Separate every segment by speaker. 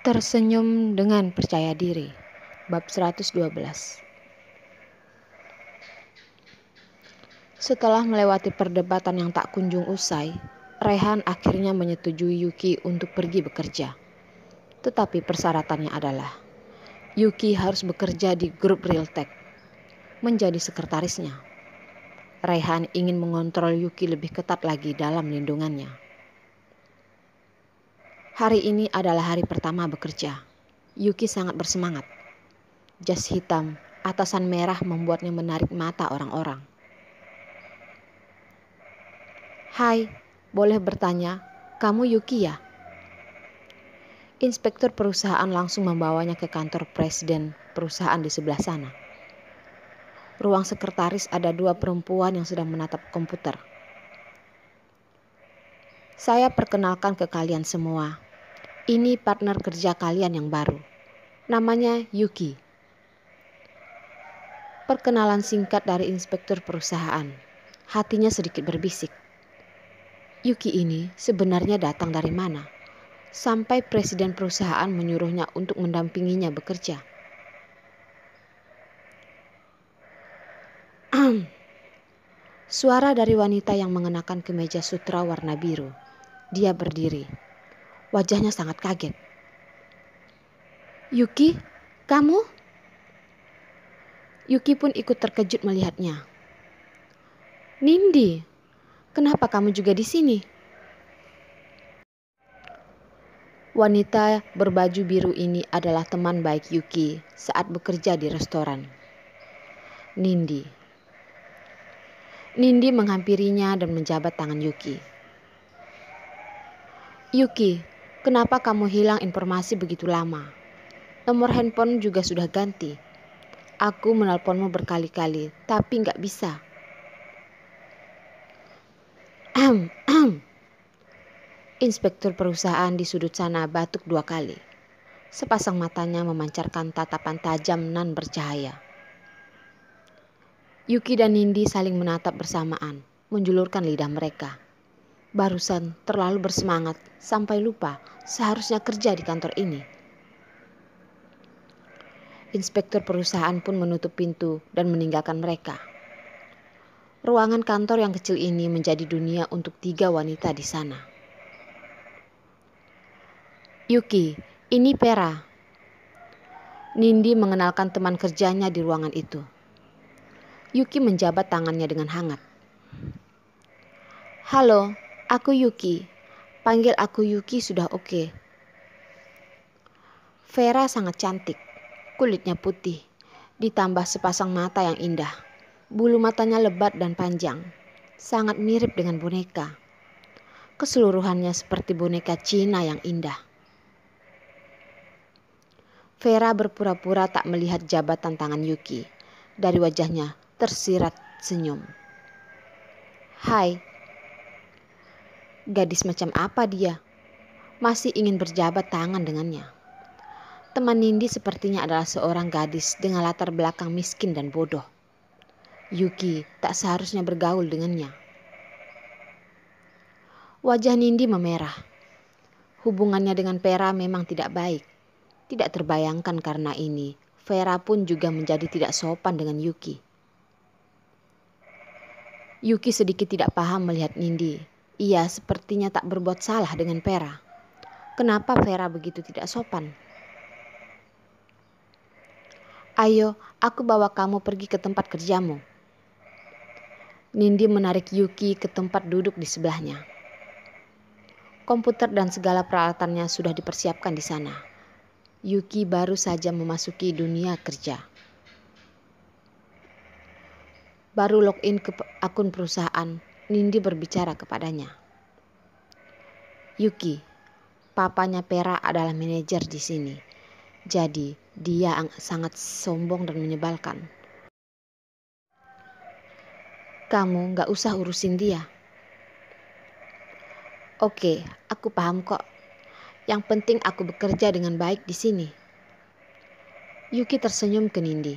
Speaker 1: Tersenyum dengan percaya diri. Bab 112. Setelah melewati perdebatan yang tak kunjung usai, Rehan akhirnya menyetujui Yuki untuk pergi bekerja. Tetapi persyaratannya adalah Yuki harus bekerja di grup Realtek, menjadi sekretarisnya. Rehan ingin mengontrol Yuki lebih ketat lagi dalam lindungannya. Hari ini adalah hari pertama bekerja. Yuki sangat bersemangat. Jas hitam, atasan merah membuatnya menarik mata orang-orang. "Hai, boleh bertanya, kamu Yuki ya?" Inspektur perusahaan langsung membawanya ke kantor presiden perusahaan di sebelah sana. Ruang sekretaris ada 2 perempuan yang sedang menatap komputer. "Saya perkenalkan ke kalian semua. Ini partner kerja kalian yang baru. Namanya Yuki." Perkenalan singkat dari inspektur perusahaan. Hatinya sedikit berbisik. Yuki ini sebenarnya datang dari mana? Sampai presiden perusahaan menyuruhnya untuk mendampinginya bekerja. Suara dari wanita yang mengenakan kemeja sutra warna biru. Dia berdiri. Wajahnya sangat kaget. "Yuki, kamu?" Yuki pun ikut terkejut melihatnya. "Nindi, kenapa kamu juga di sini?" Wanita berbaju biru ini adalah teman baik Yuki saat bekerja di restoran. Nindi menghampirinya dan menjabat tangan Yuki. "Yuki, kenapa kamu hilang informasi begitu lama? Nomor handphone juga sudah ganti. Aku menelponmu berkali-kali, tapi nggak bisa." Inspektur perusahaan di sudut sana batuk 2 kali. Sepasang matanya memancarkan tatapan tajam nan bercahaya. Yuki dan Nindi saling menatap bersamaan, menjulurkan lidah mereka. Barusan terlalu bersemangat sampai lupa seharusnya kerja di kantor ini. Inspektur perusahaan pun menutup pintu dan meninggalkan mereka. Ruangan kantor yang kecil ini menjadi dunia untuk 3 wanita di sana. "Yuki, ini Pera." Nindi mengenalkan teman kerjanya di ruangan itu. Yuki menjabat tangannya dengan hangat. "Halo, aku Yuki. Panggil aku Yuki sudah oke." Vera sangat cantik. Kulitnya putih, ditambah sepasang mata yang indah. Bulu matanya lebat dan panjang, sangat mirip dengan boneka. Keseluruhannya seperti boneka Cina yang indah. Vera berpura-pura tak melihat jabatan tangan Yuki. Dari wajahnya tersirat senyum. "Hai." Gadis macam apa dia? Masih ingin berjabat tangan dengannya. Teman Nindi sepertinya adalah seorang gadis dengan latar belakang miskin dan bodoh. Yuki tak seharusnya bergaul dengannya. Wajah Nindi memerah. Hubungannya dengan Pera memang tidak baik. Tidak terbayangkan karena ini, Vera pun juga menjadi tidak sopan dengan Yuki. Yuki sedikit tidak paham melihat Nindi. Ia sepertinya tak berbuat salah dengan Pera. Kenapa Vera begitu tidak sopan? "Ayo, aku bawa kamu pergi ke tempat kerjamu." Nindi menarik Yuki ke tempat duduk di sebelahnya. Komputer dan segala peralatannya sudah dipersiapkan di sana. Yuki baru saja memasuki dunia kerja. Baru login ke akun perusahaan, Nindi berbicara kepadanya. "Yuki, papanya Pera adalah manajer di sini. Jadi dia sangat sombong dan menyebalkan. Kamu gak usah urusin dia." "Oke, aku paham kok. Yang penting aku bekerja dengan baik di sini." Yuki tersenyum ke Nindi.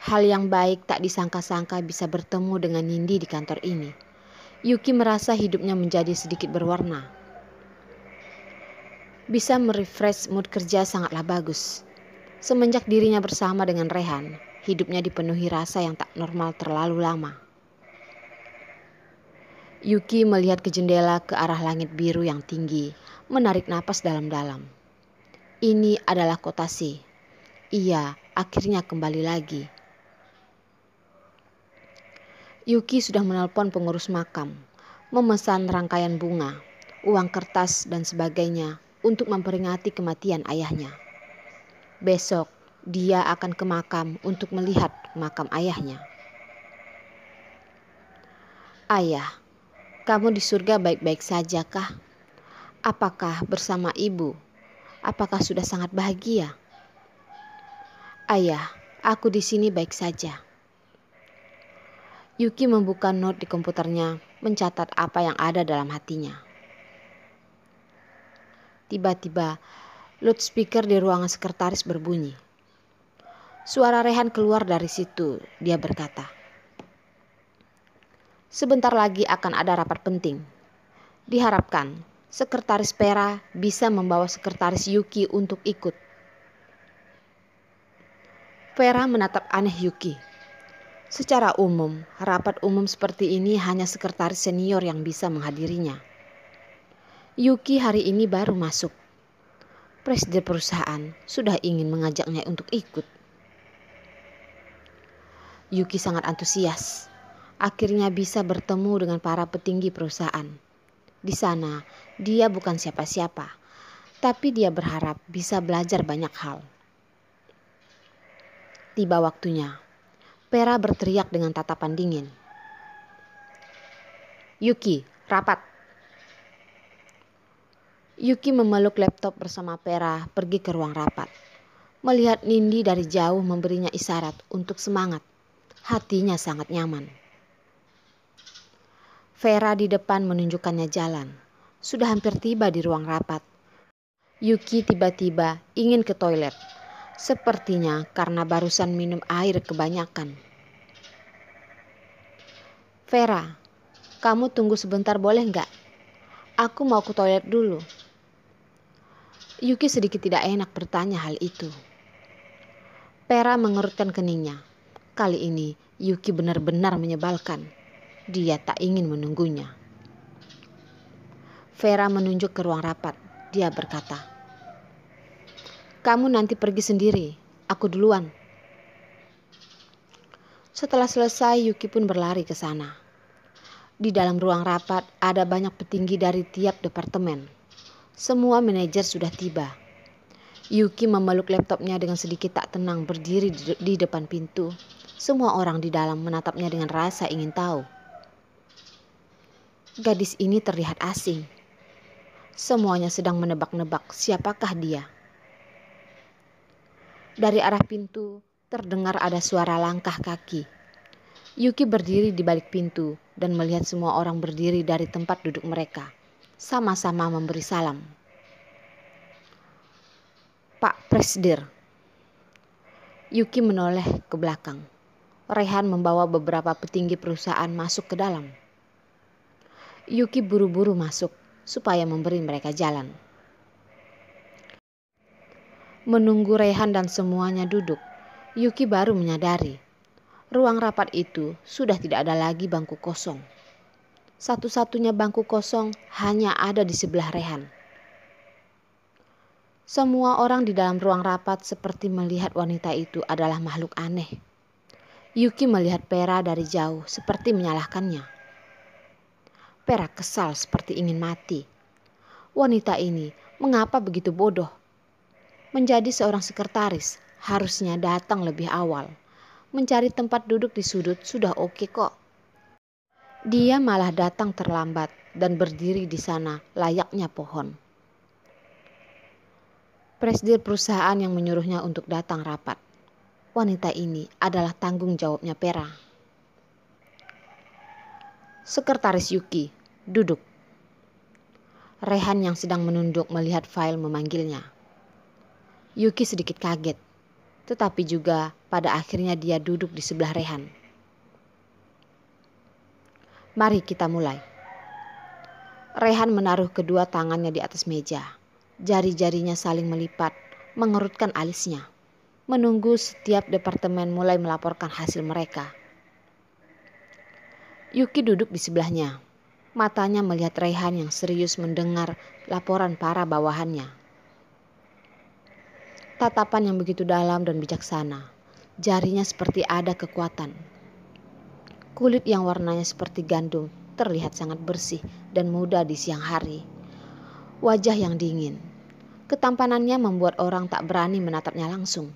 Speaker 1: Hal yang baik tak disangka-sangka bisa bertemu dengan Nindi di kantor ini. Yuki merasa hidupnya menjadi sedikit berwarna. Bisa merefresh mood kerja sangatlah bagus. Semenjak dirinya bersama dengan Rehan, hidupnya dipenuhi rasa yang tak normal terlalu lama. Yuki melihat ke jendela ke arah langit biru yang tinggi, menarik napas dalam-dalam. Ini adalah Kotase. Ia akhirnya kembali lagi. Yuki sudah menelpon pengurus makam, memesan rangkaian bunga, uang kertas dan sebagainya untuk memperingati kematian ayahnya. Besok dia akan ke makam untuk melihat makam ayahnya. Ayah, kamu di surga baik-baik saja kah? Apakah bersama ibu? Apakah sudah sangat bahagia? Ayah, aku di sini baik saja. Yuki membuka note di komputernya, mencatat apa yang ada dalam hatinya. Tiba-tiba, loudspeaker di ruangan sekretaris berbunyi. Suara Rehan keluar dari situ, dia berkata. Sebentar lagi akan ada rapat penting. Diharapkan, sekretaris Pera bisa membawa sekretaris Yuki untuk ikut. Pera menatap aneh Yuki. Secara umum, rapat umum seperti ini hanya sekretaris senior yang bisa menghadirinya. Yuki hari ini baru masuk. Presiden perusahaan sudah ingin mengajaknya untuk ikut. Yuki sangat antusias. Akhirnya bisa bertemu dengan para petinggi perusahaan. Di sana, dia bukan siapa-siapa, tapi dia berharap bisa belajar banyak hal. Tiba waktunya. Pera berteriak dengan tatapan dingin. Yuki, rapat. Yuki memeluk laptop bersama Pera pergi ke ruang rapat. Melihat Nindi dari jauh memberinya isyarat untuk semangat. Hatinya sangat nyaman. Vera di depan menunjukkannya jalan. Sudah hampir tiba di ruang rapat. Yuki tiba-tiba ingin ke toilet. Sepertinya karena barusan minum air kebanyakan. Vera, kamu tunggu sebentar boleh nggak? Aku mau ke toilet dulu. Yuki sedikit tidak enak bertanya hal itu. Pera mengerutkan keningnya. Kali ini Yuki benar-benar menyebalkan. Dia tak ingin menunggunya. Vera menunjuk ke ruang rapat. Dia berkata, "Kamu nanti pergi sendiri. Aku duluan." Setelah selesai, Yuki pun berlari ke sana. Di dalam ruang rapat ada banyak petinggi dari tiap departemen. Semua manajer sudah tiba. Yuki memeluk laptopnya dengan sedikit tak tenang berdiri di depan pintu. Semua orang di dalam menatapnya dengan rasa ingin tahu. Gadis ini terlihat asing. Semuanya sedang menebak-nebak siapakah dia. Dari arah pintu terdengar ada suara langkah kaki. Yuki berdiri di balik pintu dan melihat semua orang berdiri dari tempat duduk mereka. Sama-sama memberi salam. Pak Presdir. Yuki menoleh ke belakang. Rehan membawa beberapa petinggi perusahaan masuk ke dalam. Yuki buru-buru masuk supaya memberi mereka jalan. Menunggu Rehan dan semuanya duduk, Yuki baru menyadari ruang rapat itu sudah tidak ada lagi bangku kosong. Satu-satunya bangku kosong hanya ada di sebelah Rehan. Semua orang di dalam ruang rapat seperti melihat wanita itu adalah makhluk aneh. Yuki melihat Pera dari jauh seperti menyalahkannya. Pera kesal seperti ingin mati. Wanita ini mengapa begitu bodoh? Menjadi seorang sekretaris harusnya datang lebih awal. Mencari tempat duduk di sudut sudah oke kok. Dia malah datang terlambat dan berdiri di sana layaknya pohon. Presiden perusahaan yang menyuruhnya untuk datang rapat. Wanita ini adalah tanggung jawabnya Pera. Sekretaris Yuki, duduk. Rehan yang sedang menunduk melihat file memanggilnya. Yuki sedikit kaget, tetapi juga pada akhirnya dia duduk di sebelah Rehan. Mari kita mulai. Rehan menaruh kedua tangannya di atas meja. Jari-jarinya saling melipat, mengerutkan alisnya, menunggu setiap departemen mulai melaporkan hasil mereka. Yuki duduk di sebelahnya. Matanya melihat Raihan yang serius mendengar laporan para bawahannya. Tatapan yang begitu dalam dan bijaksana. Jarinya seperti ada kekuatan. Kulit yang warnanya seperti gandum terlihat sangat bersih dan muda di siang hari. Wajah yang dingin. Ketampanannya membuat orang tak berani menatapnya langsung.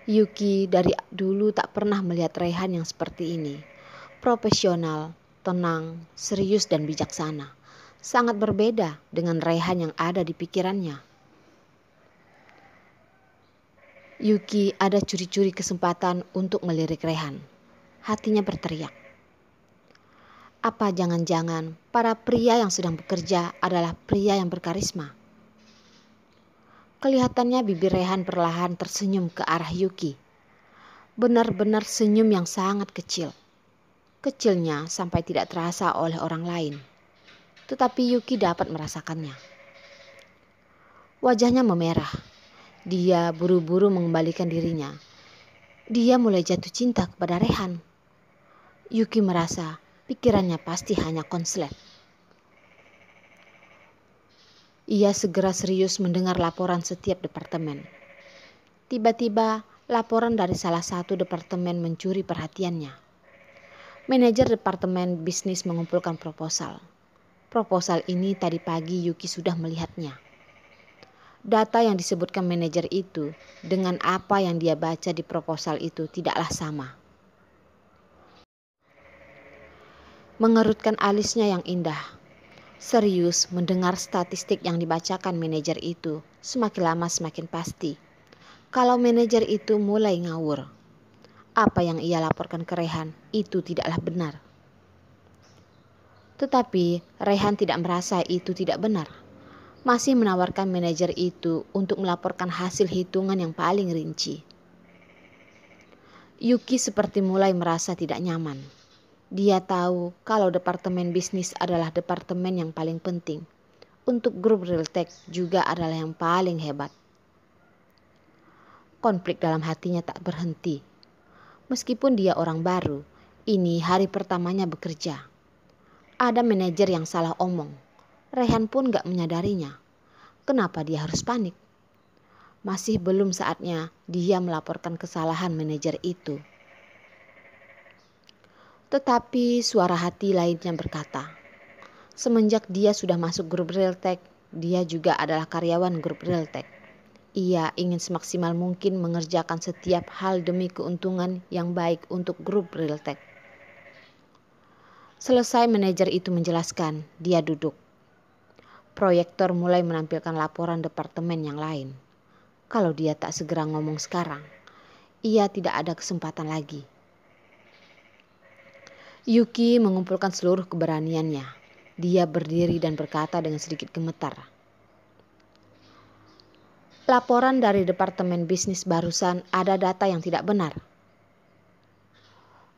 Speaker 1: Yuki dari dulu tak pernah melihat Raihan yang seperti ini. Profesional, tenang, serius dan bijaksana. Sangat berbeda dengan Raihan yang ada di pikirannya. Yuki ada curi-curi kesempatan untuk melirik Raihan. Hatinya berteriak. Apa jangan-jangan para pria yang sedang bekerja adalah pria yang berkarisma? Kelihatannya bibir Raihan perlahan tersenyum ke arah Yuki. Benar-benar senyum yang sangat kecil. Kecilnya sampai tidak terasa oleh orang lain. Tetapi Yuki dapat merasakannya. Wajahnya memerah. Dia buru-buru mengembalikan dirinya. Dia mulai jatuh cinta kepada Raihan. Yuki merasa pikirannya pasti hanya konslet. Ia segera serius mendengar laporan setiap departemen. Tiba-tiba laporan dari salah satu departemen mencuri perhatiannya. Manajer departemen bisnis mengumpulkan proposal. Proposal ini tadi pagi Yuki sudah melihatnya. Data yang disebutkan manajer itu dengan apa yang dia baca di proposal itu tidaklah sama. Mengerutkan alisnya yang indah. Serius mendengar statistik yang dibacakan manajer itu semakin lama semakin pasti. Kalau manajer itu mulai ngawur. Apa yang ia laporkan ke Raihan itu tidaklah benar. Tetapi Raihan tidak merasa itu tidak benar. Masih menawarkan manajer itu untuk melaporkan hasil hitungan yang paling rinci. Yuki seperti mulai merasa tidak nyaman. Dia tahu kalau departemen bisnis adalah departemen yang paling penting. Untuk grup Realtek juga adalah yang paling hebat. Konflik dalam hatinya tak berhenti. Meskipun dia orang baru, ini hari pertamanya bekerja. Ada manajer yang salah omong. Raihan pun gak menyadarinya. Kenapa dia harus panik? Masih belum saatnya dia melaporkan kesalahan manajer itu. Tetapi suara hati lainnya berkata, semenjak dia sudah masuk grup Realtek, dia juga adalah karyawan grup Realtek. Ia ingin semaksimal mungkin mengerjakan setiap hal demi keuntungan yang baik untuk grup Realtek. Selesai manajer itu menjelaskan, dia duduk. Proyektor mulai menampilkan laporan departemen yang lain. Kalau dia tak segera ngomong sekarang, ia tidak ada kesempatan lagi. Yuki mengumpulkan seluruh keberaniannya. Dia berdiri dan berkata dengan sedikit gemetar. Laporan dari departemen bisnis barusan ada data yang tidak benar.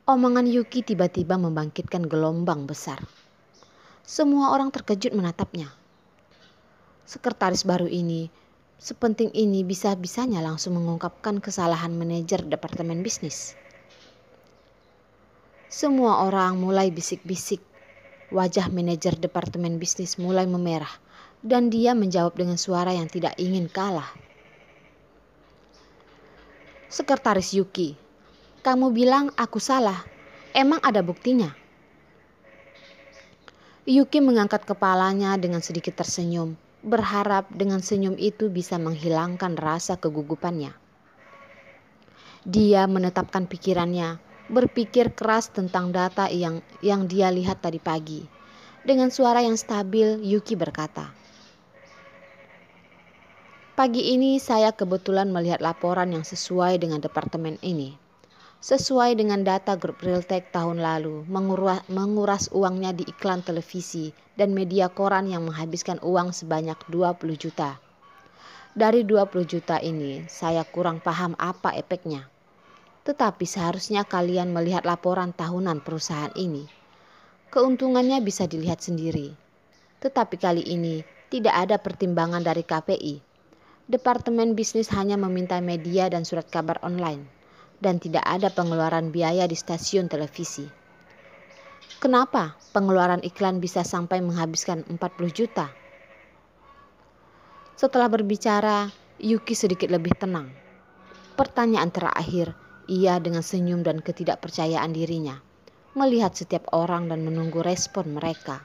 Speaker 1: Omongan Yuki tiba-tiba membangkitkan gelombang besar. Semua orang terkejut menatapnya. Sekretaris baru ini, sepenting ini bisa-bisanya langsung mengungkapkan kesalahan manajer departemen bisnis. Semua orang mulai bisik-bisik. Wajah manajer departemen bisnis mulai memerah dan dia menjawab dengan suara yang tidak ingin kalah. Sekretaris Yuki, kamu bilang aku salah. Emang ada buktinya? Yuki mengangkat kepalanya dengan sedikit tersenyum, berharap dengan senyum itu bisa menghilangkan rasa kegugupannya. Dia menetapkan pikirannya, berpikir keras tentang data yang dia lihat tadi pagi. Dengan suara yang stabil, Yuki berkata, pagi ini saya kebetulan melihat laporan yang sesuai dengan departemen ini. Sesuai dengan data grup Realtek tahun lalu, menguras uangnya di iklan televisi dan media koran yang menghabiskan uang sebanyak 20 juta. Dari 20 juta ini, saya kurang paham apa efeknya. Tetapi seharusnya kalian melihat laporan tahunan perusahaan ini. Keuntungannya bisa dilihat sendiri. Tetapi kali ini Tidak ada pertimbangan dari KPI. Departemen bisnis hanya meminta media dan surat kabar online, dan tidak ada pengeluaran biaya di stasiun televisi. Kenapa pengeluaran iklan bisa sampai menghabiskan 40 juta? Setelah berbicara, Yuki sedikit lebih tenang. Pertanyaan terakhir, ia dengan senyum dan ketidakpercayaan dirinya, melihat setiap orang dan menunggu respon mereka.